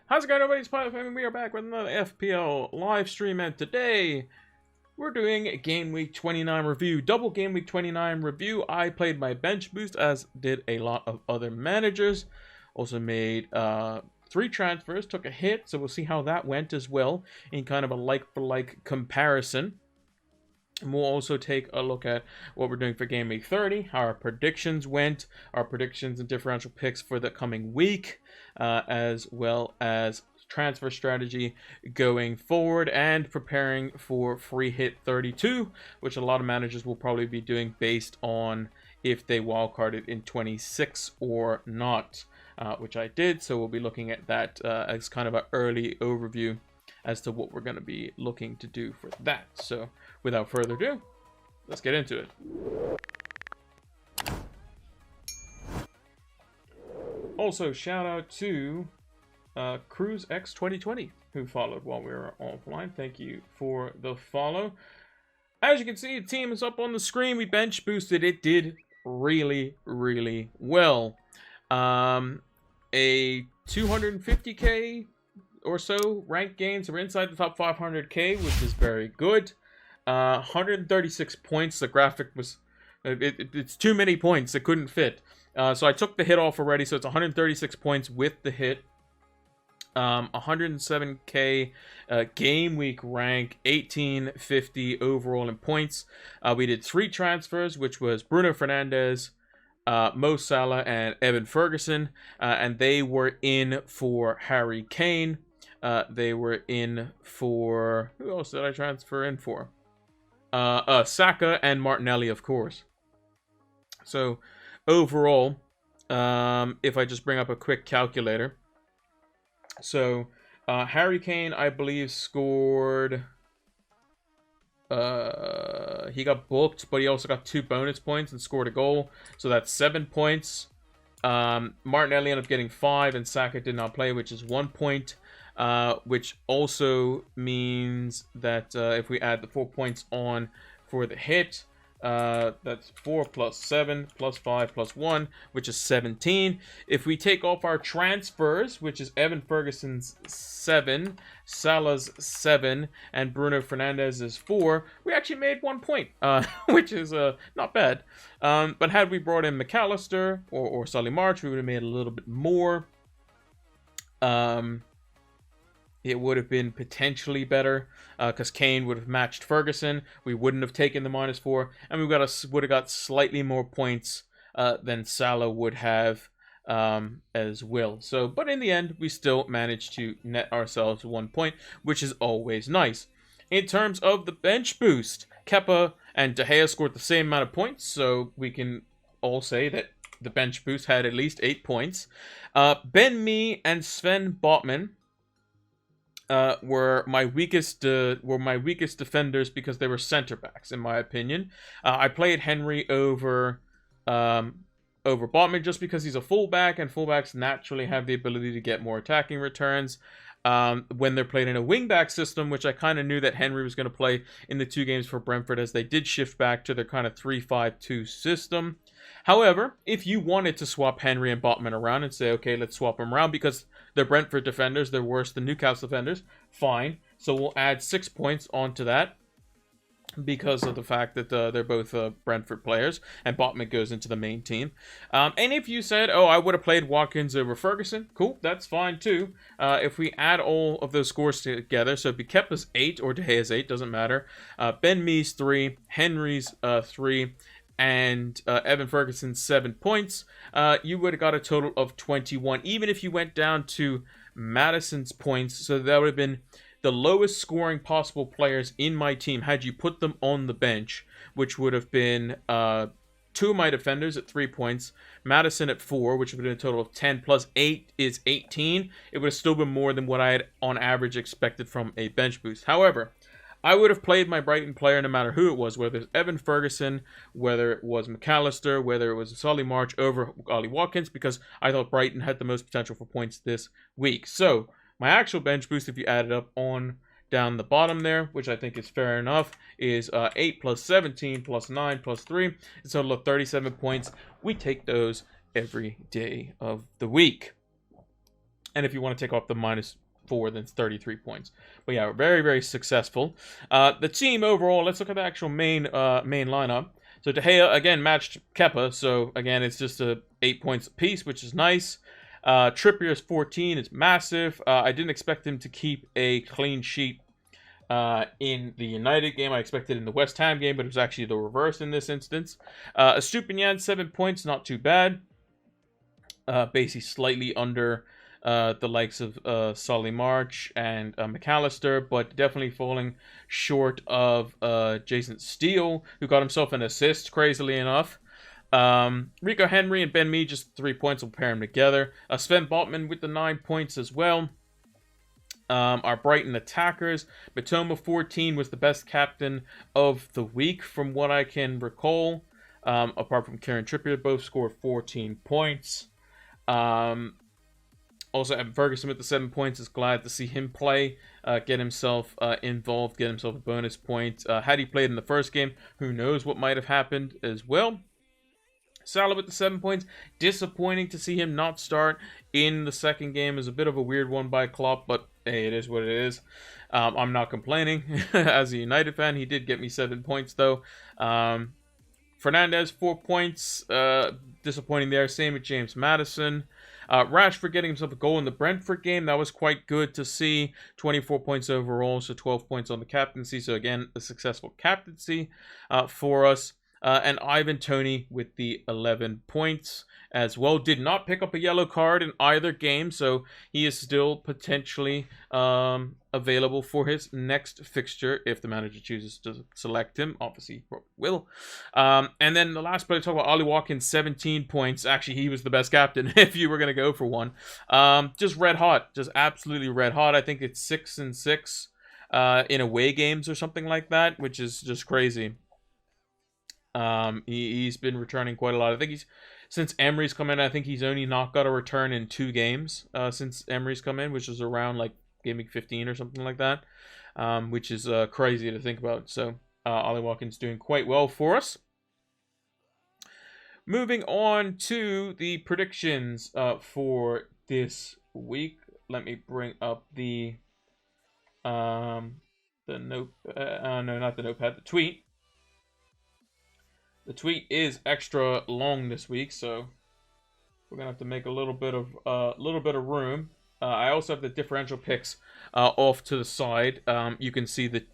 How's it going, everybody's Pilot Family? We are back with another FPL live stream, and today we're doing a Game Week 29 review. Double Game Week 29 review. I played my bench boost, as did a lot of other managers. Also made 3 transfers, took a hit, so we'll see how that went as well in kind of a like-for-like comparison. And we'll also take a look at what we're doing for Game Week 30, how our predictions went, our predictions and differential picks for the coming week, as well as transfer strategy going forward, and preparing for Free Hit 32, which a lot of managers will probably be doing based on if they wildcarded in 26 or not, which I did. So we'll be looking at that as kind of an early overview as to what we're going to be looking to do for that. So without further ado, let's get into it. Also, shout out to Cruise X 2020 who followed while we were offline. Thank you for the follow. As you can see, the team is up on the screen. We bench boosted. It did really, really well. A 250k or so rank gains. We're inside the top 500k, which is very good. 136 points. The graphic was it's too many points. It couldn't fit. So I took the hit off already. So it's 136 points with the hit. 107k game week rank, 1850 overall in points. We did 3 transfers, which was Bruno Fernandes, Mo Salah, and Evan Ferguson, and they were in for Harry Kane. They were in for, who else did I transfer in for? Saka and Martinelli, of course. So overall, if I just bring up a quick calculator, so Harry Kane, I believe, scored. He got booked, but he also got 2 bonus points and scored a goal, so that's 7 points. Martinelli ended up getting 5, and Saka did not play, which is 1 point. Which also means that if we add the 4 points on for the hit, that's 4 plus 7 plus 5 plus 1, which is 17. If we take off our transfers, which is Evan Ferguson's 7, Salah's 7, and Bruno Fernandes's 4, we actually made 1 point, which is not bad. But had we brought in McAllister or Solly March, we would have made a little bit more. It would have been potentially better because Kane would have matched Ferguson. We wouldn't have taken the -4, and we would have got slightly more points than Salah would have as well. So, but in the end, we still managed to net ourselves 1 point, which is always nice. In terms of the bench boost, Kepa and De Gea scored the same amount of points, so we can all say that the bench boost had at least 8 points. Ben Mee and Sven Botman were my weakest defenders because they were center backs, in my opinion. I played Henry over Botman just because he's a fullback, and fullbacks naturally have the ability to get more attacking returns when they're played in a wingback system, which I kind of knew that Henry was going to play in the 2 games for Brentford, as they did shift back to their kind of 3-5-2 system. However, if you wanted to swap Henry and Botman around and say, okay, let's swap them around because they're Brentford defenders, they're worse than Newcastle defenders, fine. So we'll add 6 points onto that because of the fact that they're both Brentford players, and Botman goes into the main team. And if you said, oh, I would have played Watkins over Ferguson, cool, that's fine too. If we add all of those scores together, so it'd be Kepa's 8 or De Gea's 8, doesn't matter. Ben Mee's 3, Henry's 3, and Evan Ferguson's 7 points, you would have got a total of 21, even if you went down to Maddison's points. So that would have been the lowest scoring possible players in my team had you put them on the bench, which would have been 2 of my defenders at 3 points, Maddison at 4, which would have been a total of 10, plus 8 is 18. It would have still been more than what I had on average expected from a bench boost. However, I would have played my Brighton player no matter who it was, whether it's Evan Ferguson, whether it was McAllister, whether it was Solly March over Ollie Watkins, because I thought Brighton had the most potential for points this week. So my actual bench boost, if you add it up on down the bottom there, which I think is fair enough, is 8 plus 17 plus 9 plus 3. It's a total of 37 points. We take those every day of the week. And if you want to take off the -4, then it's 33 points. But yeah, very, very successful. The team overall, let's look at the actual main lineup. So De Gea, again, matched Kepa. So, again, it's just 8 points apiece, which is nice. Trippier's 14 is massive. I didn't expect him to keep a clean sheet in the United game. I expected in the West Ham game, but it was actually the reverse in this instance. Estupiñán, 7 points, not too bad. Basically slightly under the likes of Solly March and McAllister, but definitely falling short of Jason Steele, who got himself an assist, crazily enough. Rico Henry and Ben Mee, just 3 points, will pair them together. Sven Botman with the 9 points as well. Our Brighton attackers, Mitoma 14 was the best captain of the week from what I can recall. Apart from Kieran Trippier, both scored 14 points. Also, Evan Ferguson with the 7 points. Is glad to see him play, get himself involved, get himself a bonus point. Had he played in the first game, who knows what might have happened as well. Salah with the 7 points. Disappointing to see him not start in the second game. Is a bit of a weird one by Klopp, but hey, it is what it is. I'm not complaining. As a United fan, he did get me 7 points, though. Fernandez, 4 points. Disappointing there. Same with James Maddison. Rashford getting himself a goal in the Brentford game. That was quite good to see. 24 points overall, so 12 points on the captaincy. So again, a successful captaincy for us. And Ivan Toney with the 11 points as well. Did not pick up a yellow card in either game, so he is still potentially available for his next fixture if the manager chooses to select him. Obviously, he will. And then the last player to talk about, Ollie Watkins, 17 points. Actually, he was the best captain if you were going to go for one. Just red hot. Just absolutely red hot. I think it's 6-6 in away games or something like that, which is just crazy. He's been returning quite a lot. I think since Emery's come in, I think he's only not got a return in 2 games since Emery's come in, which is around like Gameweek 15 or something like that, which is crazy to think about. So Ollie Watkins doing quite well for us. Moving on to the predictions for this week. Let me bring up the note. No, not the notepad. The tweet. The tweet is extra long this week, so we're gonna have to make a little bit of room. I also have the differential picks off to the side. You can see the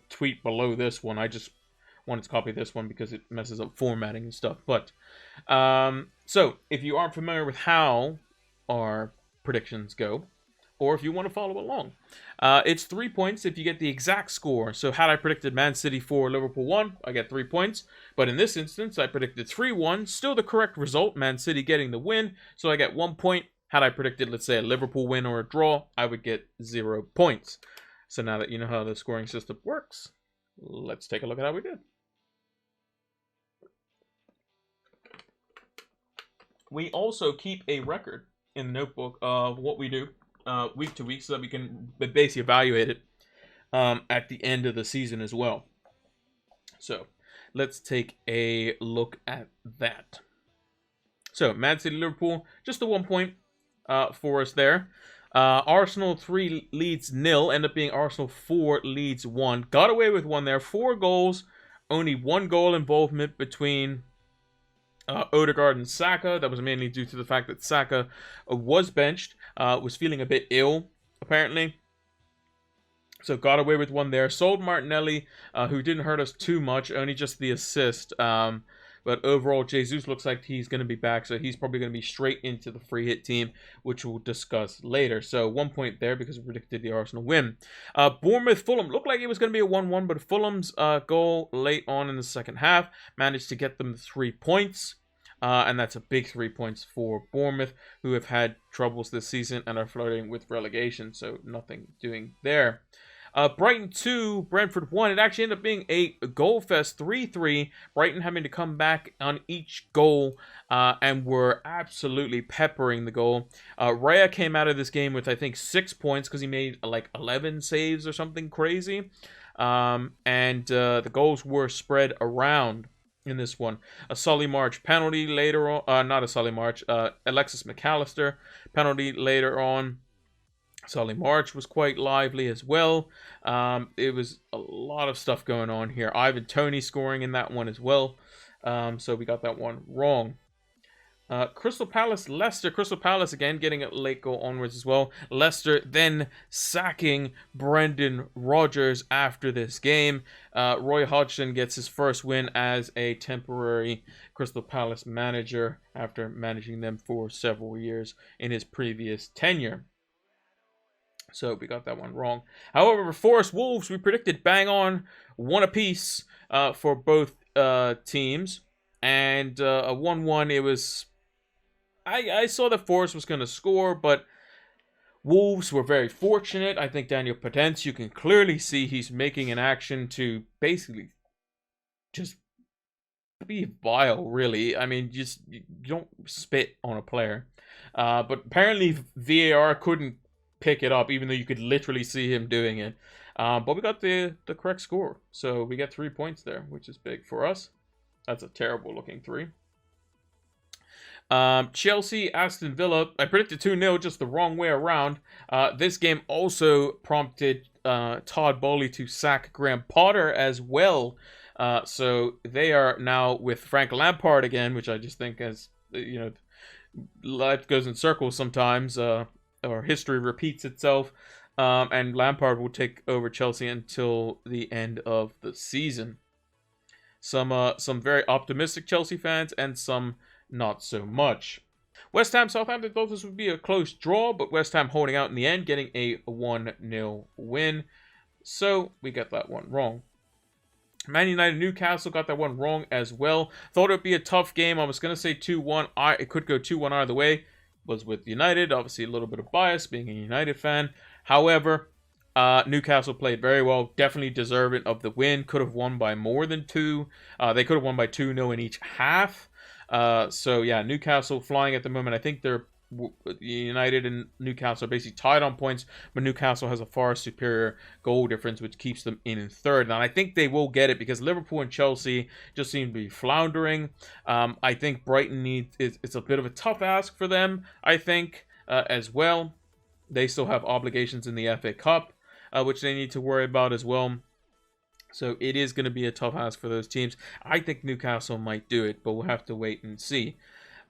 tweet below this one. I just wanted to copy this one because it messes up formatting and stuff. But so if you aren't familiar with how our predictions go, or if you want to follow along, it's 3 points if you get the exact score. So had I predicted Man City 4, Liverpool 1, I get 3 points. But in this instance, I predicted 3-1, still the correct result, Man City getting the win, so I get 1 point. Had I predicted, let's say, a Liverpool win or a draw, I would get 0 points. So now that you know how the scoring system works, let's take a look at how we did. We also keep a record in the notebook of what we do week to week, so that we can basically evaluate it at the end of the season as well. So let's take a look at that. So Man City, Liverpool, just the 1 point for us there. Arsenal 3 leads 0, end up being Arsenal 4 leads 1. Got away with one there. 4 goals, only 1 goal involvement between Odegaard and Saka. That was mainly due to the fact that Saka was benched, was feeling a bit ill, apparently. So got away with one there. Sold Martinelli, who didn't hurt us too much, only just the assist. But overall, Jesus looks like he's going to be back, so he's probably going to be straight into the free hit team, which we'll discuss later. So 1 point there because we predicted the Arsenal win. Bournemouth, Fulham looked like it was going to be a 1-1, but Fulham's goal late on in the second half managed to get them 3 points. And that's a big 3 points for Bournemouth, who have had troubles this season and are flirting with relegation, so nothing doing there. Brighton 2, Brentford 1. It actually ended up being a goal fest, 3-3. Brighton having to come back on each goal and were absolutely peppering the goal. Raya came out of this game with, I think, 6 points because he made like 11 saves or something crazy. And the goals were spread around in this one. A Solly March penalty later on. Not a Solly March. Alexis McAllister penalty later on. Solly March was quite lively as well. It was a lot of stuff going on here. Ivan Toney scoring in that one as well. So we got that one wrong. Crystal Palace, Leicester. Crystal Palace again getting a late goal onwards as well. Leicester then sacking Brendan Rodgers after this game. Roy Hodgson gets his first win as a temporary Crystal Palace manager after managing them for several years in his previous tenure. So we got that one wrong. However, for Forest Wolves, we predicted bang on, one apiece for both teams. And a 1-1, it was... I saw that Forest was going to score, but Wolves were very fortunate. I think Daniel Potence, you can clearly see he's making an action to basically just be vile, really. I mean, you don't spit on a player. But apparently VAR couldn't pick it up, even though you could literally see him doing it. But we got the correct score. So we get 3 points there, which is big for us. That's a terrible looking 3. Chelsea, Aston Villa. I predicted 2-0, just the wrong way around. This game also prompted Todd Bowley to sack Graham Potter as well. So they are now with Frank Lampard again, which I just think as, you know, life goes in circles sometimes, or history repeats itself. And Lampard will take over Chelsea until the end of the season. Some very optimistic Chelsea fans and some not so much. West Ham, Southampton thought this would be a close draw, but West Ham holding out in the end, getting a 1-0 win. So we got that one wrong. Man United, Newcastle got that one wrong as well. Thought it would be a tough game. I was going to say 2-1. It could go 2-1 either way. Was with United. Obviously a little bit of bias being a United fan. However, Newcastle played very well. Definitely deserving of the win. Could have won by more than 2. They could have won by 2-0 in each half. So yeah, Newcastle flying at the moment. I think they're United and Newcastle are basically tied on points, but Newcastle has a far superior goal difference, which keeps them in third. And I think they will get it because Liverpool and Chelsea just seem to be floundering. I think Brighton it's a bit of a tough ask for them, I think, as well. They still have obligations in the FA Cup, which they need to worry about as well. So it is going to be a tough ask for those teams. I think Newcastle might do it, but we'll have to wait and see.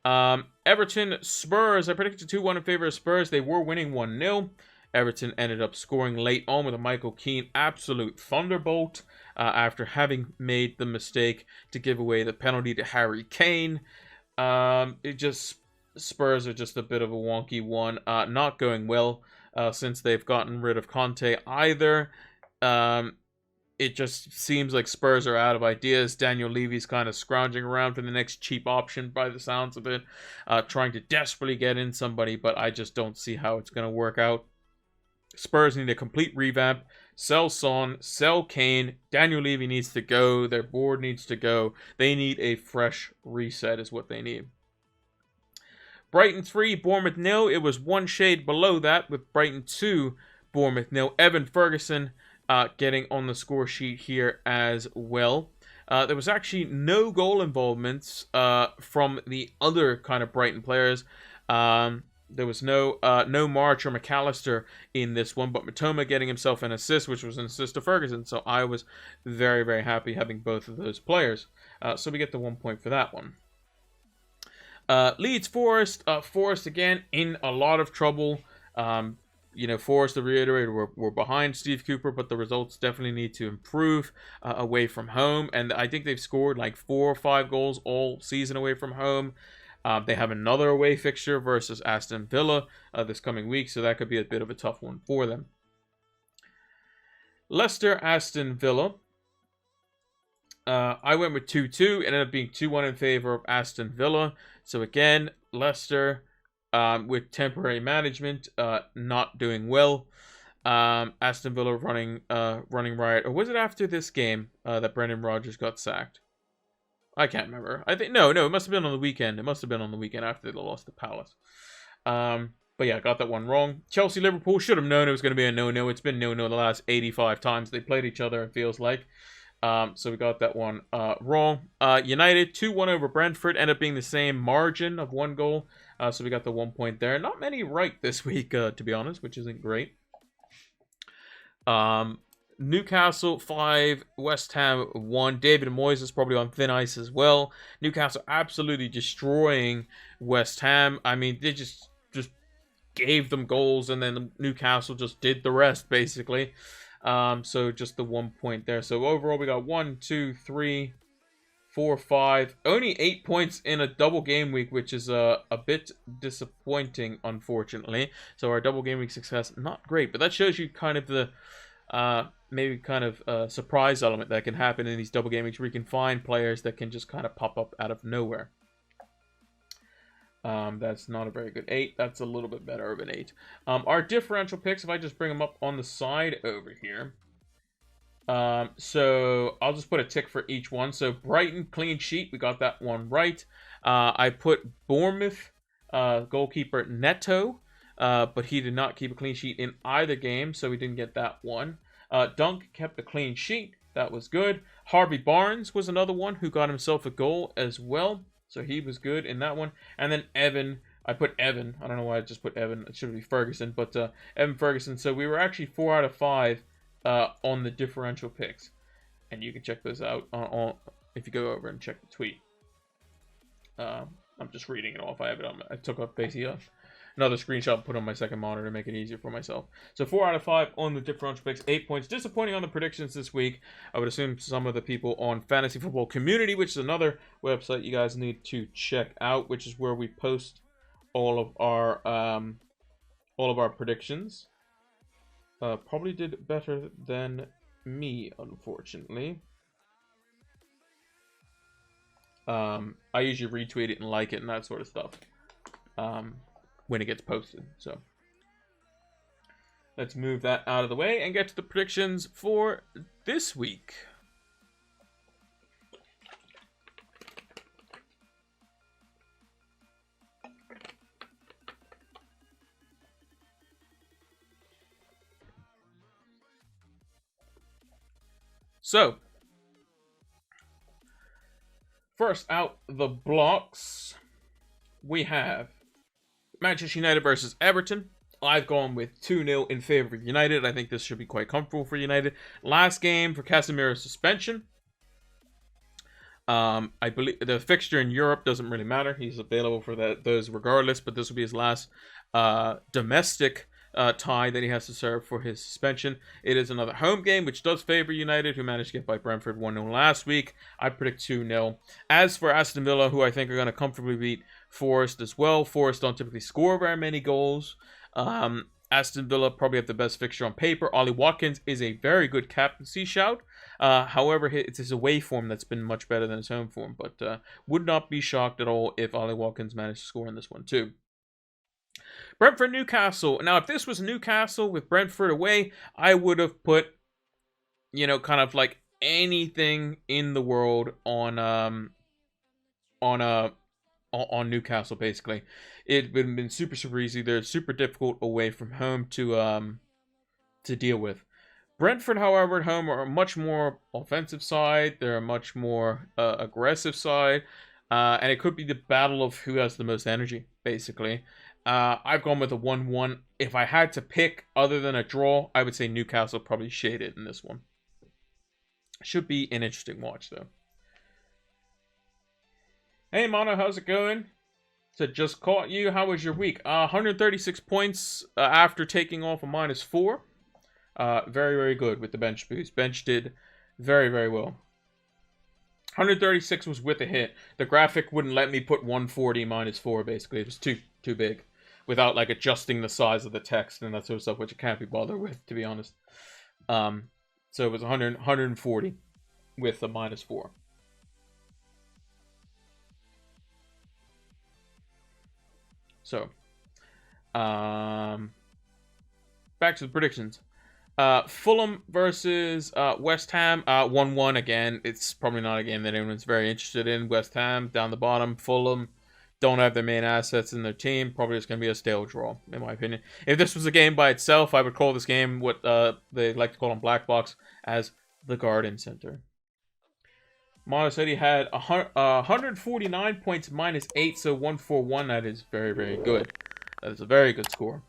Everton, Spurs. I predicted 2-1 in favor of Spurs. They were winning 1-0. Everton ended up scoring late on with a Michael Keane absolute thunderbolt after having made the mistake to give away the penalty to Harry Kane. Spurs are just a bit of a wonky one. Not going well since they've gotten rid of Conte either. It just seems like Spurs are out of ideas. Daniel Levy's kind of scrounging around for the next cheap option by the sounds of it. Trying to desperately get in somebody, but I just don't see how it's going to work out. Spurs need a complete revamp. Sell Son, sell Kane. Daniel Levy needs to go. Their board needs to go. They need a fresh reset is what they need. Brighton 3, Bournemouth 0. It was one shade below that with Brighton 2, Bournemouth 0. Evan Ferguson getting on the score sheet here as well. There was actually no goal involvements from the other kind of Brighton players. There was no March or McAllister in this one, but Matoma getting himself an assist, which was an assist to Ferguson. So I was very, very happy having both of those players. So we get the 1 point for that one. Leeds Forest. Forest again in a lot of trouble. Forest, to reiterate, we're behind Steve Cooper, but the results definitely need to improve away from home. And I think they've scored like 4 or 5 goals all season away from home. They have another away fixture versus Aston Villa this coming week, so that could be a bit of a tough one for them. Leicester, Aston Villa. I went with 2-2. It ended up being 2-1 in favor of Aston Villa. So again, Leicester... with temporary management, not doing well. Aston Villa running riot. Or was it after this game that Brendan Rodgers got sacked? I can't remember. I think no, it must have been on the weekend. It must have been on the weekend after they lost to Palace. But yeah, got that one wrong. Chelsea, Liverpool, should have known it was going to be a 0-0. It's been 0-0 the last 85 times they played each other, it feels like. So we got that one wrong. United 2-1 over Brentford, ended up being the same margin of 1 goal. So we got the 1 point there. Not many right this week, to be honest, which isn't great. Newcastle 5, West Ham 1. David Moyes is probably on thin ice as well. Newcastle absolutely destroying West Ham. I mean, they just gave them goals, and then Newcastle just did the rest, basically. So just the 1 point there. So overall, we got 1, 2, 3, 4, 5. Only 8 points in a double game week, which is a bit disappointing, unfortunately. So our double game week success, not great. But that shows you kind of the maybe kind of surprise element that can happen in these double game weeks, where you can find players that can just kind of pop up out of nowhere. That's not a very good 8. That's a little bit better of an 8. Our differential picks, if I just bring them up on the side over here. So I'll just put a tick for each one. So Brighton, clean sheet. We got that one right. I put Bournemouth, goalkeeper Neto. But he did not keep a clean sheet in either game, so we didn't get that one. Dunk kept a clean sheet. That was good. Harvey Barnes was another one who got himself a goal as well. So he was good in that one. And then Evan. I put Evan. I don't know why I just put Evan. It should be Ferguson. But Evan Ferguson. So we were actually 4 out of 5 on the differential picks. And you can check those out if you go over and check the tweet. I'm just reading it off. I have it on. I took up basically another screenshot and put on my second monitor to make it easier for myself. So 4 out of 5 on the differential picks, 8 points. Disappointing on the predictions this week. I would assume some of the people on Fantasy Football Community, which is another website you guys need to check out, which is where we post all of our predictions. Probably did better than me, unfortunately. I usually retweet it and like it and that sort of stuff. When it gets posted. So let's move that out of the way and get to the predictions for this week. So first out the blocks, we have Manchester United versus Everton. I've gone with 2-0 in favor of United. I think this should be quite comfortable for United. Last game for Casemiro's suspension. I believe the fixture in Europe doesn't really matter. He's available for those regardless, but this will be his last domestic tie that he has to serve for his suspension. It is another home game, which does favor United, who managed to get by Brentford 1-0 last week. I predict 2-0. As for Aston Villa, who I think are going to comfortably beat Forest as well. Forest don't typically score very many goals. Aston Villa probably have the best fixture on paper. Ollie Watkins is a very good captaincy shout. However, it's his away form that's been much better than his home form. But would not be shocked at all if Ollie Watkins managed to score in this one too. Brentford Newcastle. Now, if this was Newcastle with Brentford away, I would have put, kind of like anything in the world on Newcastle. Basically, it would have been super easy. They're super difficult away from home to deal with. Brentford, however, at home are a much more offensive side. They're a much more aggressive side, and it could be the battle of who has the most energy. Basically, I've gone with a 1-1. If I had to pick other than a draw, I would say Newcastle probably shaded in this one. Should be an interesting watch though. Hey Mono, how's it going? So just caught you. How was your week? 136 points after taking off a -4. Very good with the bench boost. Bench did very well. 136 was with a hit. The graphic wouldn't let me put 140 -4. Basically, it was too big, without like adjusting the size of the text and that sort of stuff, which I can't be bothered with, to be honest. So it was 140 with a -4. So, back to the predictions. Fulham versus West Ham, 1-1 again. It's probably not a game that anyone's very interested in. West Ham down the bottom. Fulham don't have their main assets in their team. Probably just going to be a stale draw, in my opinion. If this was a game by itself, I would call this game what they like to call on Black Box as the Garden Center. Mono said he had 149 points minus 8, so 141. That is very, very good. That is a very good score.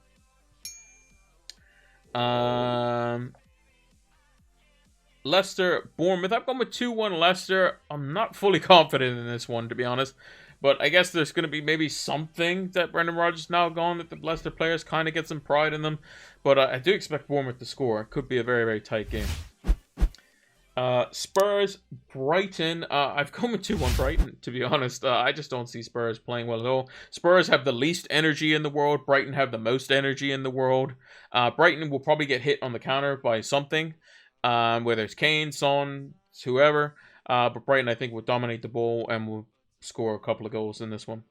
Leicester, Bournemouth. I've gone with 2-1 Leicester. I'm not fully confident in this one, to be honest. But I guess there's going to be maybe something that Brendan Rodgers now gone that the Leicester players kind of get some pride in them. But I do expect Bournemouth to score. It could be a very, very tight game. Spurs, Brighton. I've gone with 2-1 Brighton, to be honest. I just don't see Spurs playing well at all. Spurs have the least energy in the world. Brighton have the most energy in the world. Brighton will probably get hit on the counter by something. Whether it's Kane, Son, whoever. But Brighton, I think, will dominate the ball and will score a couple of goals in this one.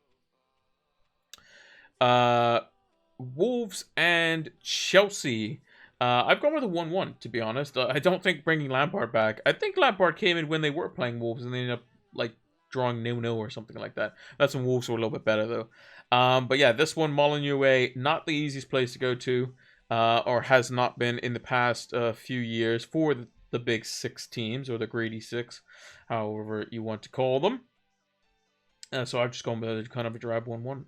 Wolves and Chelsea. I've gone with a 1-1, to be honest. I don't think bringing Lampard back. I think Lampard came in when they were playing Wolves and they ended up like drawing 0-0 or something like that. That's when Wolves were a little bit better, though. But yeah, this one, Molineux away, not the easiest place to go to, or has not been in the past few years for the big 6 teams, or the greedy 6, however you want to call them. So I've just gone with kind of a drab 1-1.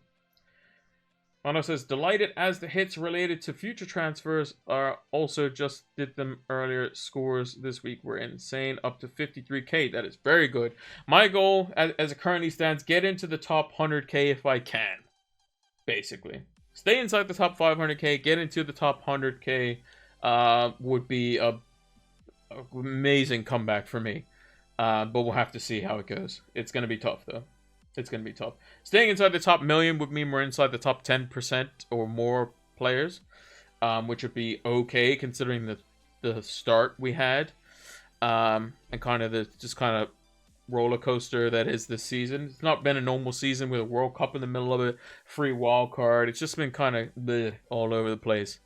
Ono says, delighted as the hits related to future transfers are also just did them earlier. Scores this week were insane, up to 53k. That is very good. My goal, as it currently stands, get into the top 100k if I can. Basically. Stay inside the top 500k, get into the top 100k would be a amazing comeback for me. But we'll have to see how it goes. It's going to be tough, though. It's going to be tough. Staying inside the top million would mean we're inside the top 10% or more players, which would be okay considering the start we had, and kind of the just kind of roller coaster that is this season. It's not been a normal season with a World Cup in the middle of it, free wild card. It's just been kind of all over the place.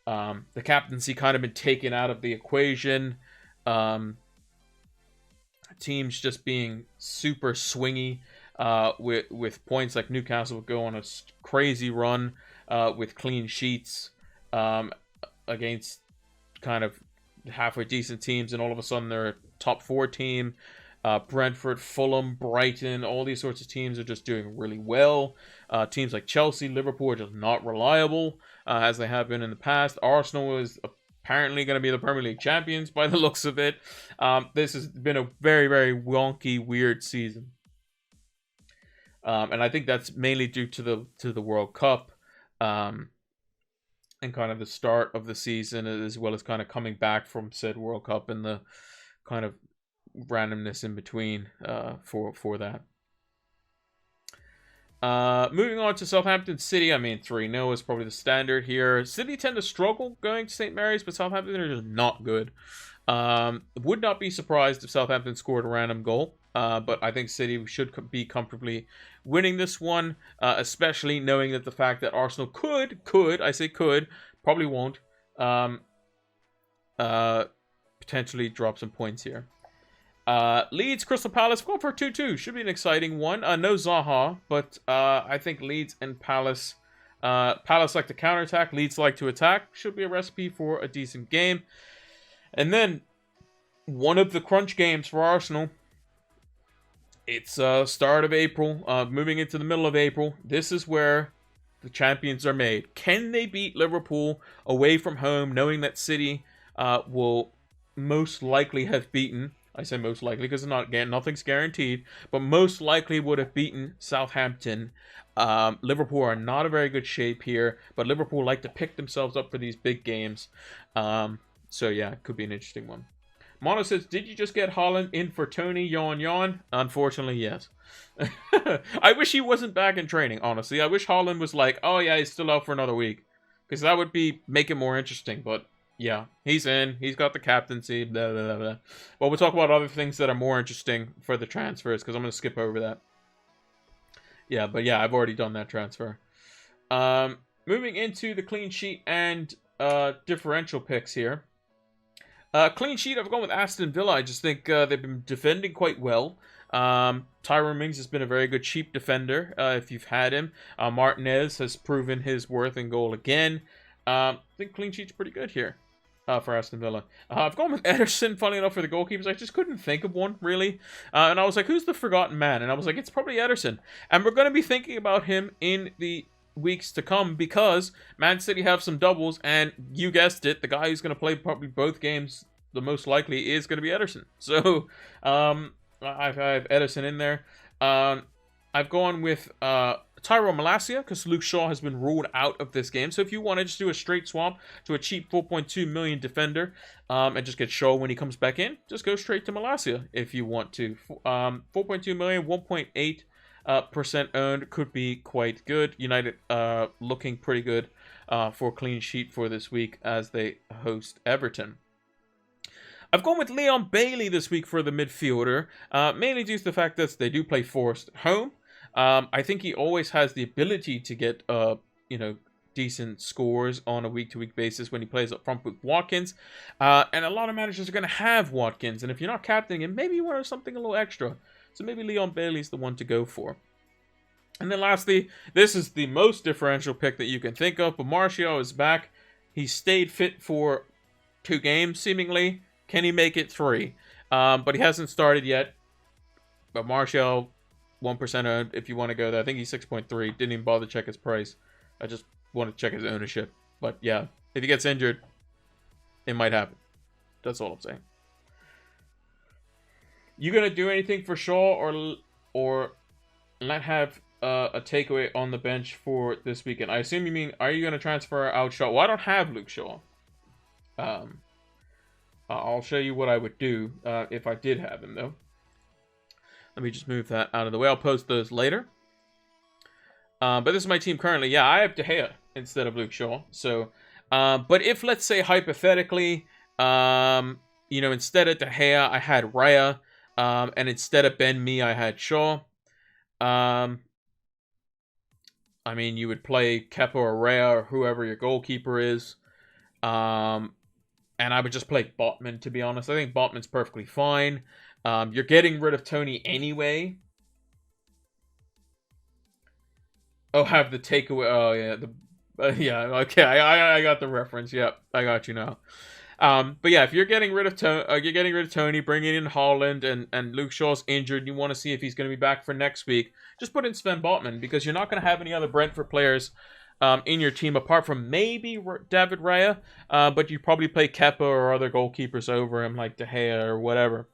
The captaincy kind of been taken out of the equation. Teams just being super swingy. With points like Newcastle would go on a crazy run with clean sheets against kind of halfway decent teams, and all of a sudden they're a top 4 team. Brentford, Fulham, Brighton, all these sorts of teams are just doing really well. Teams like Chelsea, Liverpool are just not reliable as they have been in the past. Arsenal is apparently going to be the Premier League champions by the looks of it. This has been a very, very wonky, weird season. And I think that's mainly due to the World Cup, and kind of the start of the season, as well as kind of coming back from said World Cup and the kind of randomness in between for that. Moving on to Southampton City. I mean, 3-0 is probably the standard here. City tend to struggle going to St. Mary's, but Southampton are just not good. Would not be surprised if Southampton scored a random goal. But I think City should be comfortably winning this one, especially knowing that the fact that Arsenal could, I say could, probably won't, potentially drop some points here. Leeds, Crystal Palace, going for a 2-2. Should be an exciting one. No Zaha, but I think Leeds and Palace, Palace like to counterattack, Leeds like to attack. Should be a recipe for a decent game. And then, one of the crunch games for Arsenal. It's start of April, moving into the middle of April. This is where the champions are made. Can they beat Liverpool away from home, knowing that City will most likely have beaten? I say most likely because nothing's guaranteed, but most likely would have beaten Southampton. Liverpool are not a very good shape here, but Liverpool like to pick themselves up for these big games. So yeah, it could be an interesting one. Mono says, did you just get Haaland in for Tony? Yawn, yawn. Unfortunately, yes. I wish he wasn't back in training, honestly. I wish Haaland was like, oh yeah, he's still out for another week. Because that would make it more interesting. But yeah, he's in. He's got the captaincy. Blah, blah, blah, blah. Well, we'll talk about other things that are more interesting for the transfers. Because I'm going to skip over that. Yeah, but yeah, I've already done that transfer. Moving into the clean sheet and differential picks here. Clean sheet, I've gone with Aston Villa. I just think they've been defending quite well. Tyrone Mings has been a very good cheap defender if you've had him. Martinez has proven his worth in goal again. I think clean sheet's pretty good here. for Aston Villa. I've gone with Ederson, funny enough, for the goalkeepers. I just couldn't think of one, really. And I was like, who's the forgotten man? And I was like, it's probably Ederson. And we're going to be thinking about him in the weeks to come because Man City have some doubles. And you guessed it, the guy who's going to play probably both games, the most likely, is going to be Ederson. So I have Ederson in there. I've gone with Tyrone Malacia because Luke Shaw has been ruled out of this game. So if you want to just do a straight swap to a cheap 4.2 million defender and just get Shaw when he comes back in, just go straight to Malacia if you want to. 4.2 million, 1.8% owned could be quite good. United looking pretty good for a clean sheet for this week as they host Everton. I've gone with Leon Bailey this week for the midfielder, mainly due to the fact that they do play Forest at home. I think he always has the ability to get, decent scores on a week-to-week basis when he plays up front with Watkins. And a lot of managers are going to have Watkins. And if you're not captaining him, maybe you want something a little extra. So maybe Leon Bailey's the one to go for. And then lastly, this is the most differential pick that you can think of. But Martial is back. He stayed fit for 2 games, seemingly. Can he make it 3? But he hasn't started yet. But Martial, 1% owned if you want to go there. I think he's 6.3. Didn't even bother to check his price. I just want to check his ownership. But yeah, if he gets injured, it might happen. That's all I'm saying. You gonna do anything for Shaw or not have a takeaway on the bench for this weekend? I assume you mean, are you gonna transfer out Shaw? Well, I don't have Luke Shaw. I'll show you what I would do if I did have him, though. Let me just move that out of the way. I'll post those later. But this is my team currently. Yeah, I have De Gea instead of Luke Shaw. So, but if, let's say, hypothetically, instead of De Gea, I had Raya. And instead of Ben Mee, I had Shaw. I mean, you would play Kepa or Raya or whoever your goalkeeper is. And I would just play Botman, to be honest. I think Botman's perfectly fine. You're getting rid of Tony anyway. Oh, have the takeaway. Oh, yeah. Yeah, okay. I got the reference. Yep, I got you now. But yeah, if you're getting rid of Tony, bringing in Haaland, and Luke Shaw's injured, and you want to see if he's going to be back for next week, just put in Sven Botman, because you're not going to have any other Brentford players in your team apart from maybe David Raya, but you probably play Kepa or other goalkeepers over him, like De Gea or whatever.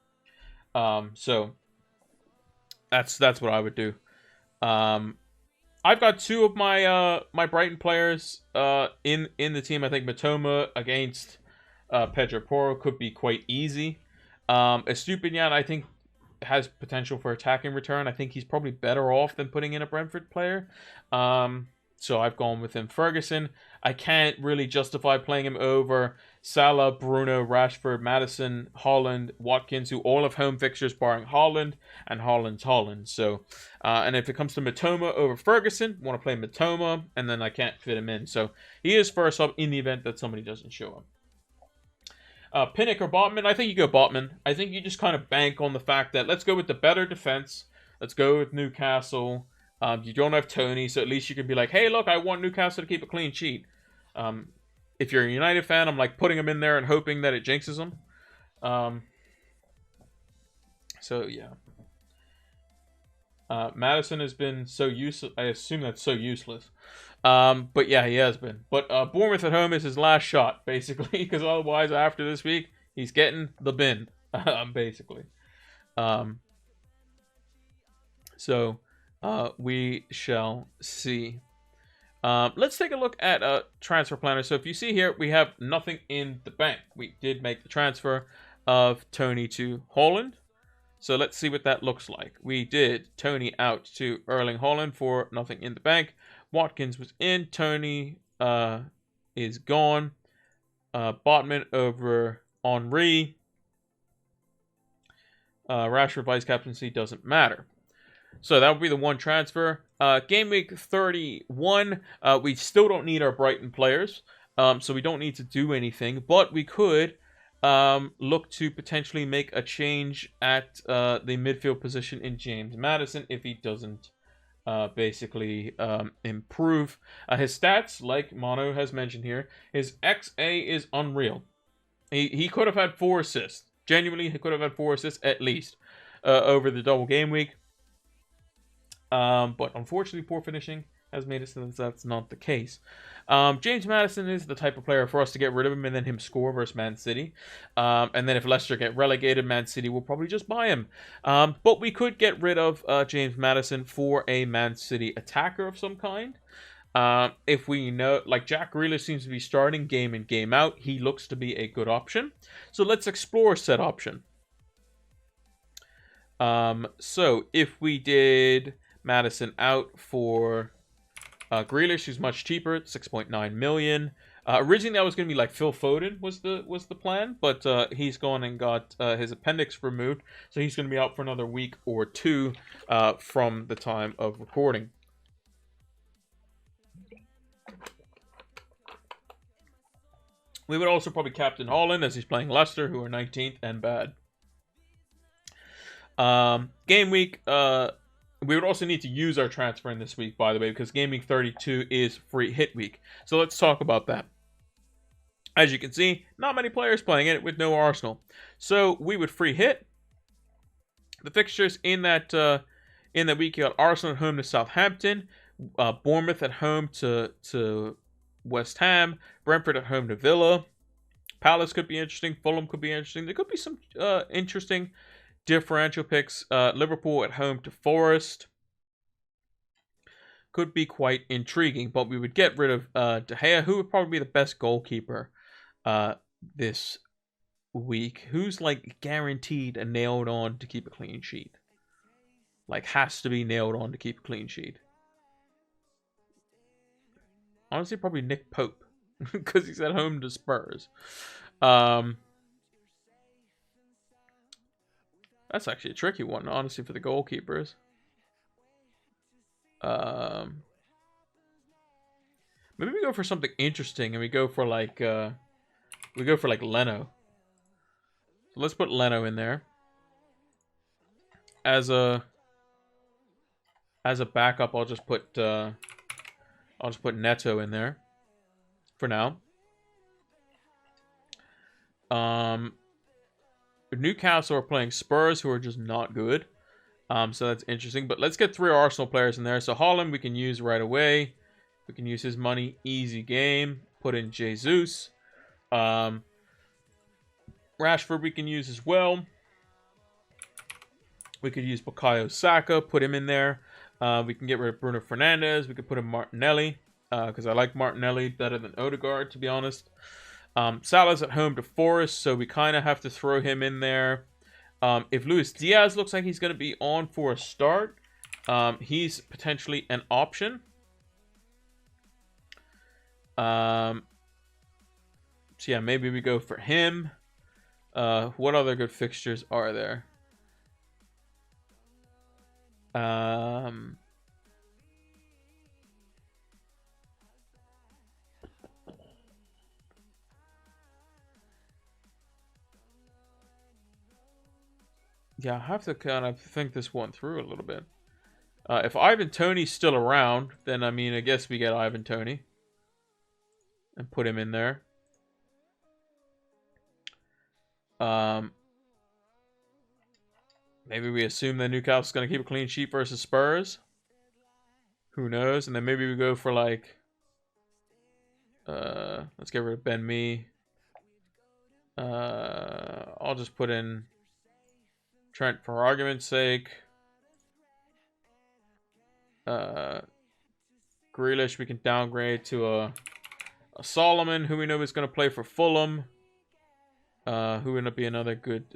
So that's what I would do. I've got 2 of my Brighton players in the team. I think Matoma against Pedro Porro could be quite easy. Estupiñán, I think, has potential for attacking return. I think he's probably better off than putting in a Brentford player. So I've gone with him. Ferguson, I can't really justify playing him over Salah, Bruno, Rashford, Maddison, Haaland, Watkins, who all have home fixtures barring Haaland, and Haaland's Haaland. So, and if it comes to Matoma over Ferguson, want to play Matoma, and then I can't fit him in. So he is first up in the event that somebody doesn't show up. Pinnock or Botman? I think you go Botman. I think you just kind of bank on the fact that let's go with the better defense. Let's go with Newcastle. You don't have Tony, so at least you can be like, hey, look, I want Newcastle to keep a clean sheet. If you're a United fan, I'm like putting him in there and hoping that it jinxes him. So, yeah. Maddison has been so useless. I assume that's so useless. But yeah, he has been. But Bournemouth at home is his last shot, basically, because otherwise, after this week, he's getting the bin, basically. So we shall see. Let's take a look at a transfer planner. So if you see here, we have nothing in the bank. We did make the transfer of Tony to Haaland. So let's see what that looks like. We did Tony out to Erling Haaland for nothing in the bank. Watkins was in. Tony is gone. Botman over Henry. Rashford vice captaincy doesn't matter. So that would be the one transfer. Gameweek 31, we still don't need our Brighton players. So we don't need to do anything. But we could look to potentially make a change at the midfield position in James Maddison if he doesn't basically improve. His stats, like Mono has mentioned here, his XA is unreal. He could have had 4 assists. Genuinely, he could have had 4 assists at least over the double game week. But unfortunately, poor finishing has made it so that's not the case. James Maddison is the type of player for us to get rid of him and then him score versus Man City. And then if Leicester get relegated, Man City will probably just buy him. But we could get rid of James Maddison for a Man City attacker of some kind. If we know, like Jack Grealish seems to be starting game in, game out, he looks to be a good option. So let's explore said option. So if we did Maddison out for Grealish, who's much cheaper, 6.9 million. Originally, that was going to be like Phil Foden was the plan, but he's gone and got his appendix removed, so he's going to be out for another week or 2 from the time of recording. We would also probably captain Haaland as he's playing Leicester, who are 19th and bad. Game week, we would also need to use our transfer in this week, by the way, because Gameweek 32 is free hit week. So let's talk about that. As you can see, not many players playing it with no Arsenal. So we would free hit. The fixtures in that week, you got Arsenal at home to Southampton, Bournemouth at home to West Ham, Brentford at home to Villa, Palace could be interesting, Fulham could be interesting. There could be some interesting differential picks. Liverpool at home to Forest could be quite intriguing, but we would get rid of De Gea, who would probably be the best goalkeeper this week. Who's like guaranteed and nailed on to keep a clean sheet? Like has to be nailed on to keep a clean sheet. Honestly, probably Nick Pope, because he's at home to Spurs. That's actually a tricky one, honestly, for the goalkeepers. Maybe we go for something interesting, and we go for like Leno. So let's put Leno in there as a backup. I'll just put Neto in there for now. Newcastle are playing Spurs, who are just not good. So that's interesting. But let's get 3 Arsenal players in there. So Haaland we can use right away. We can use his money. Easy game. Put in Jesus. Rashford we can use as well. We could use Bukayo Saka. Put him in there. We can get rid of Bruno Fernandes. We could put in Martinelli. Because I like Martinelli better than Odegaard, to be honest. Salah's at home to Forest, so we kind of have to throw him in there. If Luis Diaz looks like he's going to be on for a start, he's potentially an option. So yeah, maybe we go for him. What other good fixtures are there? Yeah, I have to kind of think this one through a little bit. If Ivan Toney's still around, then I mean, I guess we get Ivan Toney and put him in there. Maybe we assume that Newcastle's going to keep a clean sheet versus Spurs. Who knows? And then maybe we go for like... let's get rid of Ben Mee. I'll just put in Trent for argument's sake. Grealish we can downgrade to a Solomon, who we know is going to play for Fulham. Who would be another good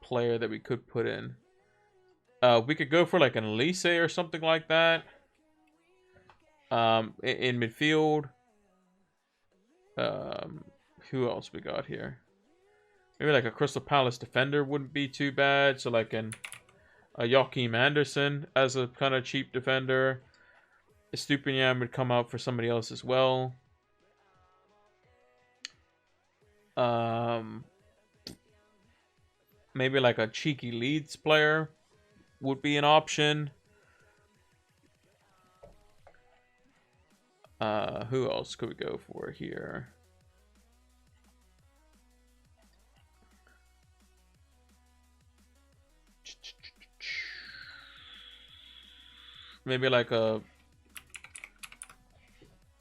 player that we could put in. We could go for like an Elise or something like that. In midfield. Who else we got here? Maybe like a Crystal Palace defender wouldn't be too bad. So like a Joachim Andersen as a kind of cheap defender. Estupinian would come out for somebody else as well. Maybe like a cheeky Leeds player would be an option. Who else could we go for here? maybe like a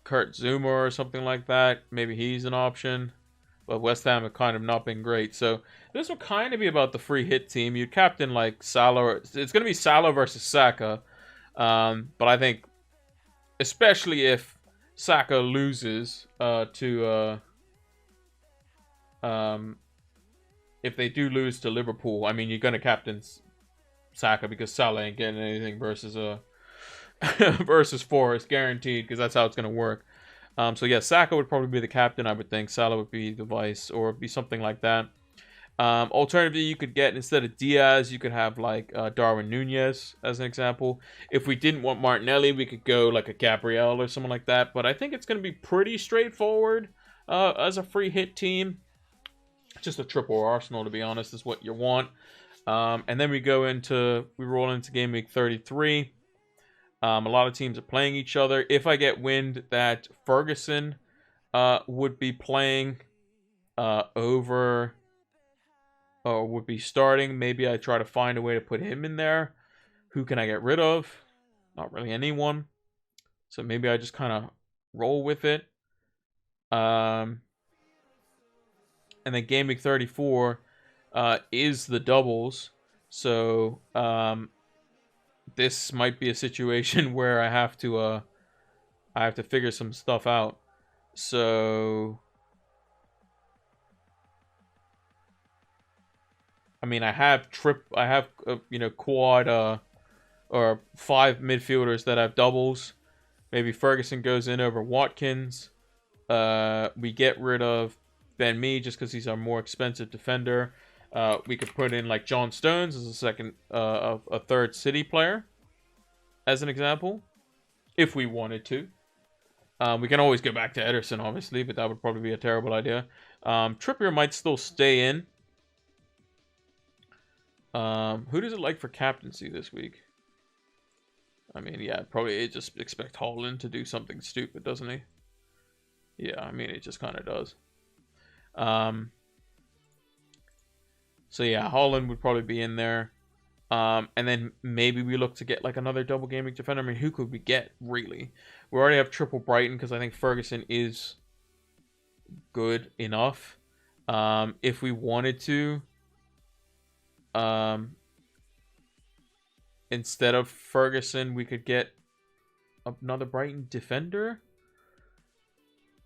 Kurt Zuma or something like that. Maybe he's an option. But West Ham have kind of not been great. So this will kind of be about the free hit team. You'd captain like Salah. It's going to be Salah versus Saka. But I think, especially if Saka loses if they do lose to Liverpool, I mean, you're going to captain Saka because Salah ain't getting anything versus versus Forest, guaranteed, because that's how it's going to work. So yeah, Saka would probably be the captain, I would think. Salah would be the vice, or be something like that. Alternatively, you could get, instead of Diaz, you could have like Darwin Nunez as an example. If we didn't want Martinelli, we could go like a Gabriel or someone like that. But I think it's going to be pretty straightforward as a free hit team. Just a triple Arsenal, to be honest, is what you want. And then we roll into game week 33. A lot of teams are playing each other. If I get wind that Ferguson would be playing over, or would be starting, maybe I try to find a way to put him in there. Who can I get rid of? Not really anyone. So maybe I just kind of roll with it. And then game week 34 is the doubles. So this might be a situation where I have to figure some stuff out. So I mean, I have quad or 5 midfielders that have doubles. Maybe Ferguson goes in over Watkins. We get rid of Ben Mee just because he's our more expensive defender. We could put in like John Stones as a third City player, as an example, if we wanted to. We can always go back to Ederson, obviously, but that would probably be a terrible idea. Trippier might still stay in. Who does it like for captaincy this week? I mean, yeah, probably just expect Haaland to do something stupid, doesn't he? Yeah, I mean, it just kind of does. So yeah, Haaland would probably be in there. And then maybe we look to get like another double game week defender. I mean, who could we get, really? We already have triple Brighton because I think Ferguson is good enough. If we wanted to, instead of Ferguson, we could get another Brighton defender.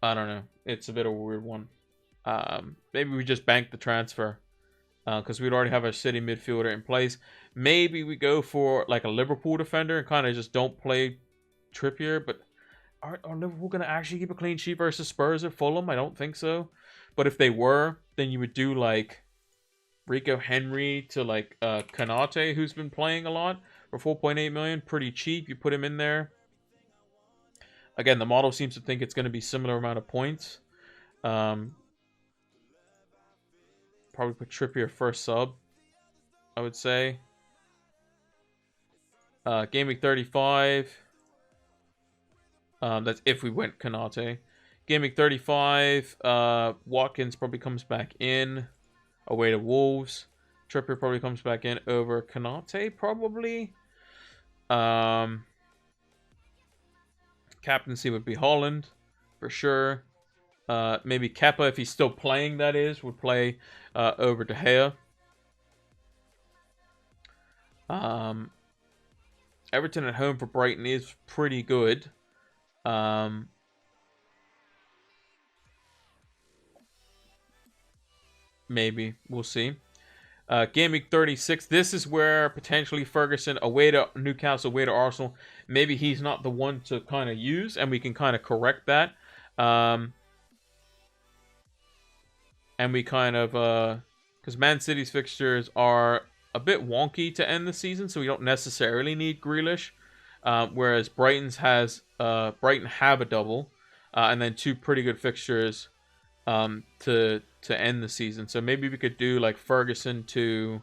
I don't know. It's a bit of a weird one. Maybe we just bank the transfer because we'd already have a City midfielder in place. Maybe we go for like a Liverpool defender and kind of just don't play Trippier. But are Liverpool going to actually keep a clean sheet versus Spurs or Fulham? I don't think so. But if they were, then you would do like Rico Henry to like Konate, who's been playing a lot, for 4.8 million. Pretty cheap. You put him in there. Again, the model seems to think it's going to be similar amount of points. Probably put Trippier first sub, I would say. Game week 35. That's if we went Konate. Game week 35. Watkins probably comes back in away to Wolves. Trippier probably comes back in over Konate, probably. Captaincy would be Haaland, for sure. Maybe Kepa, if he's still playing, that is, would play over De Gea. Everton at home for Brighton is pretty good. Maybe. We'll see. Game week 36. This is where potentially Ferguson, away to Newcastle, away to Arsenal, maybe he's not the one to kind of use, and we can kind of correct that. And we kind of, because Man City's fixtures are a bit wonky to end the season, so we don't necessarily need Grealish. Whereas Brighton have a double, and then 2 pretty good fixtures to end the season. So maybe we could do like Ferguson to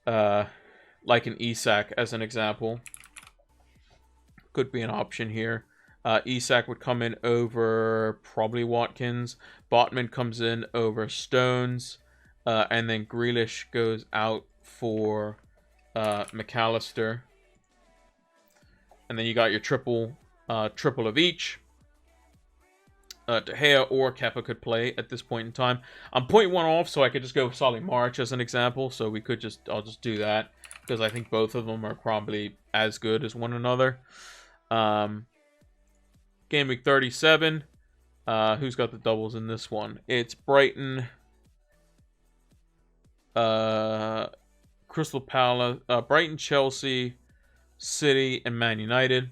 like an Isak as an example. Could be an option here. Isak would come in over probably Watkins. Botman comes in over Stones. And then Grealish goes out for McAllister. And then you got your triple of each. De Gea or Kepa could play at this point in time. I'm 0.1 off, so I could just go Solly March as an example. So we could I'll just do that, because I think both of them are probably as good as one another. Game week 37. Who's got the doubles in this one? It's Brighton, Crystal Palace, Brighton, Chelsea, City, and Man United.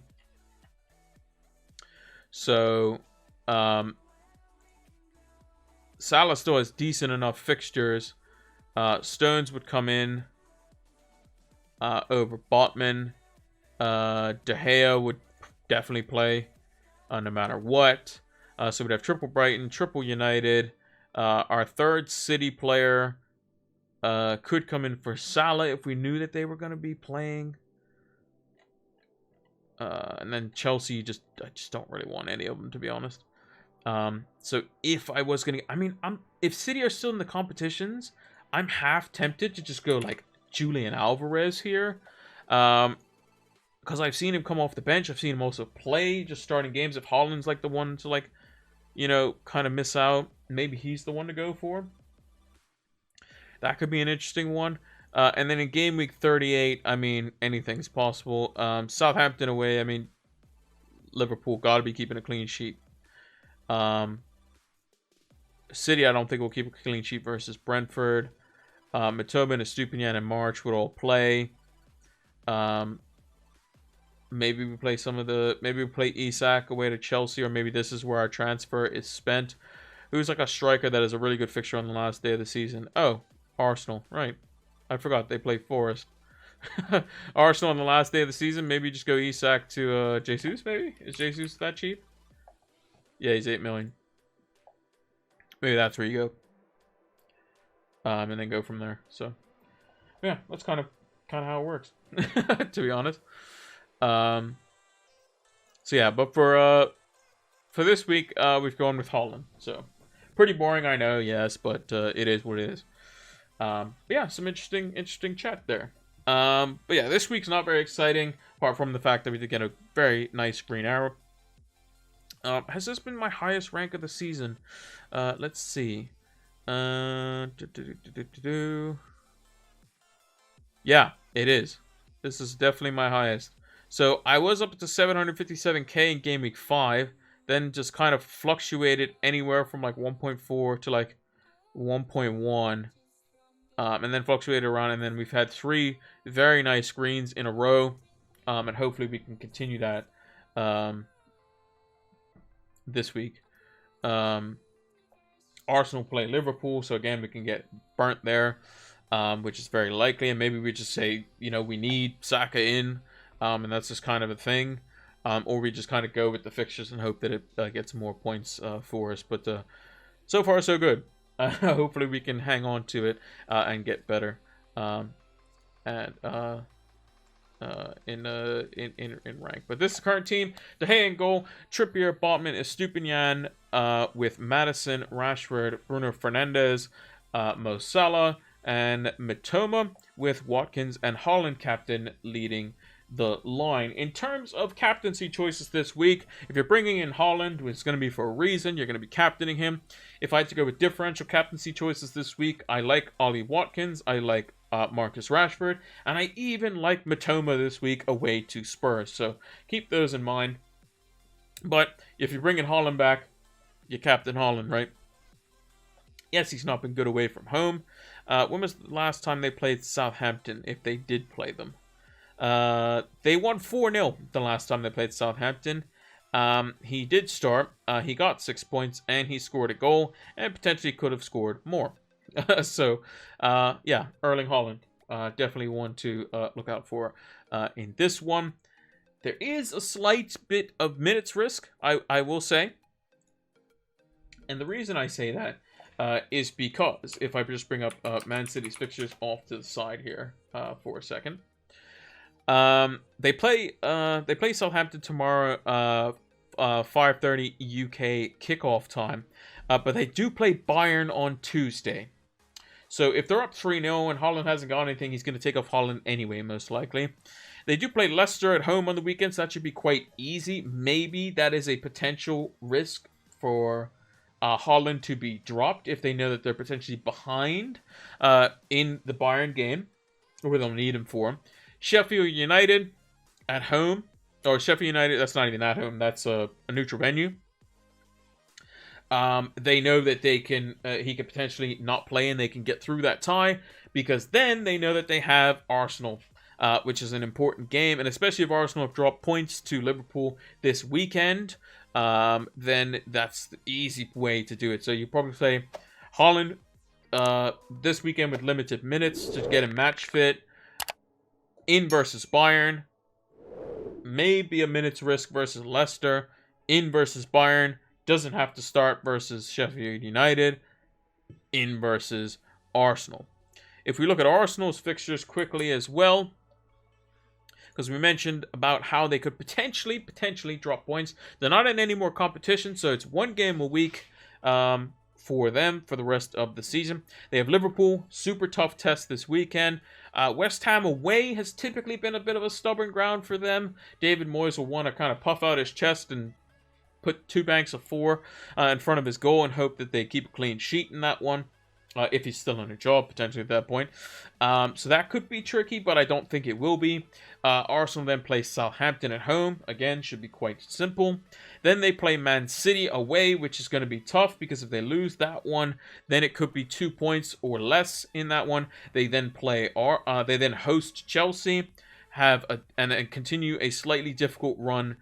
So Salah still has decent enough fixtures. Stones would come in over Botman. De Gea would definitely play no matter what. So we'd have triple Brighton, triple United. Our third City player could come in for Salah if we knew that they were going to be playing. And then Chelsea, I just don't really want any of them, to be honest. So if I was going to... if City are still in the competitions, I'm half tempted to just go, like, Julian Alvarez here. Because I've seen him come off the bench. I've seen him also play, just starting games. If Haaland's, like, the one to, like, kind of miss out, maybe he's the one to go for. That could be an interesting one. And then in game week 38, anything's possible. Southampton away, Liverpool got to be keeping a clean sheet. City, I don't think will keep a clean sheet versus Brentford. Matoma, Estupiñán, and March would all play. Maybe we play maybe we play Isak away to Chelsea, or maybe this is where our transfer is spent. Who's like a striker that is a really good fixture on the last day of the season? Oh, Arsenal, right. I forgot they play Forest. Arsenal on the last day of the season. Maybe just go Isak to Jesus, maybe? Is Jesus that cheap? Yeah, he's 8 million. Maybe that's where you go. And then go from there. So, yeah, that's kind of how it works, to be honest. So yeah, but for this week, we've gone with Haaland. So, pretty boring, I know, yes, but it is what it is. But yeah, some interesting chat there. But yeah, this week's not very exciting, apart from the fact that we did get a very nice green arrow. Has this been my highest rank of the season? Let's see. Yeah, it is. This is definitely my highest. So I was up to 757k in game week 5, then just kind of fluctuated anywhere from like 1.4 to like 1.1. And then fluctuated around, and then we've had 3 very nice screens in a row, and hopefully we can continue that this week. Arsenal play Liverpool, so again we can get burnt there, which is very likely, and maybe we just say, we need Saka in, and that's just kind of a thing, or we just kind of go with the fixtures and hope that it gets more points for us. But so far so good. Hopefully we can hang on to it and get better in rank. But this is the current team: De Gea in goal, Trippier, Botman, Estupiñán, with Maddison, Rashford, Bruno Fernandes, Mo Salah, and Mitoma, with Watkins and Haaland captain leading the line. In terms of captaincy choices this week, if you're bringing in Haaland, it's going to be for a reason. You're going to be captaining him. If I had to go with differential captaincy choices this week, I like Ollie Watkins, I like Marcus Rashford, and I even like Mitoma this week away to Spurs. So keep those in mind. But if you're bringing Haaland back, you captain Haaland, right? Yes, he's not been good away from home. When was the last time they played Southampton, if they did play them? They won 4-0 the last time they played Southampton. He did start. He got 6 points, and he scored a goal, and potentially could have scored more. So, yeah, Erling Haaland, definitely one to look out for in this one. There is a slight bit of minutes risk, I will say. And the reason I say that is because, if I just bring up Man City's fixtures off to the side here for a second. They play Southampton tomorrow, 5:30 UK kickoff time. But they do play Bayern on Tuesday. So if they're up 3-0 and Haaland hasn't got anything, he's going to take off Haaland anyway, most likely. They do play Leicester at home on the weekend, so that should be quite easy. Maybe that is a potential risk for Haaland to be dropped if they know that they're potentially behind in the Bayern game, where they'll need him for. Sheffield United at home, or Sheffield United, that's not even at home, that's a neutral venue. They know that they can, he could potentially not play and they can get through that tie, because then they know that they have Arsenal, which is an important game, and especially if Arsenal have dropped points to Liverpool this weekend, then that's the easy way to do it. So you probably play Haaland this weekend with limited minutes to get him match fit, in versus Bayern, maybe a minute's risk versus Leicester, in versus Bayern, doesn't have to start versus Sheffield United, in versus Arsenal. If we look at Arsenal's fixtures quickly as well, because we mentioned about how they could potentially drop points. They're not in any more competition, so it's one game a week for them for the rest of the season. They have Liverpool, super tough test this weekend. West Ham away has typically been a bit of a stubborn ground for them. David Moyes will want to kind of puff out his chest and put 2 banks of 4 in front of his goal and hope that they keep a clean sheet in that one. If he's still on a job, potentially at that point. So that could be tricky, but I don't think it will be. Arsenal then plays Southampton at home. Again, should be quite simple. Then they play Man City away, which is going to be tough, because if they lose that one, then it could be 2 points or less in that one. They then play, they then host Chelsea, and continue a slightly difficult run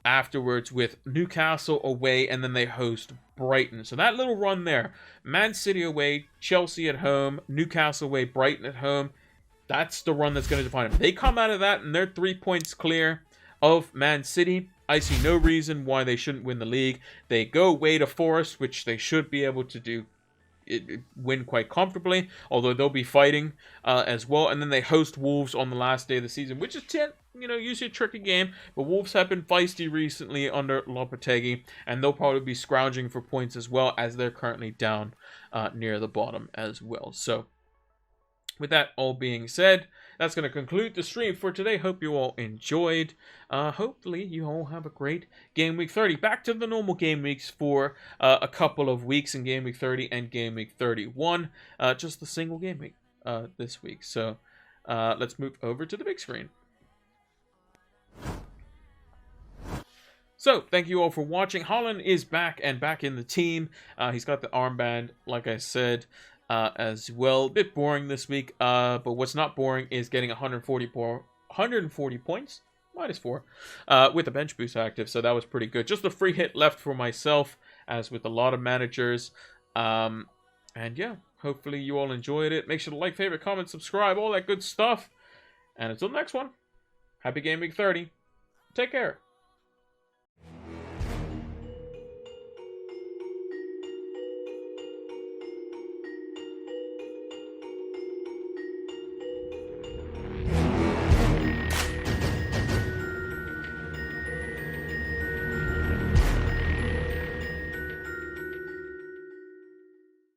afterwards with Newcastle away, and then they host Brighton. So that little run there, Man City away, Chelsea at home, Newcastle away, Brighton at home, that's the run that's going to define them. They come out of that and they're 3 points clear of Man City. I see no reason why they shouldn't win the league. They go away to Forest, which they should be able to do, win quite comfortably, although they'll be fighting as well. And then they host Wolves on the last day of the season, which is usually a tricky game, but Wolves have been feisty recently under Lopetegui, and they'll probably be scrounging for points as well, as they're currently down near the bottom as well. So with that all being said, that's going to conclude the stream for today. Hope you all enjoyed. Hopefully you all have a great Game Week 30. Back to the normal game weeks for a couple of weeks in Game Week 30 and Game Week 31. Just the single game week this week. So let's move over to the big screen. So, thank you all for watching. Haaland is back and back in the team. He's got the armband, like I said, as well. A bit boring this week, but what's not boring is getting 140 points, -4, with the bench boost active, so that was pretty good. Just a free hit left for myself, as with a lot of managers. And yeah, hopefully you all enjoyed it. Make sure to like, favorite, comment, subscribe, all that good stuff. And until the next one, happy Game Week 30. Take care.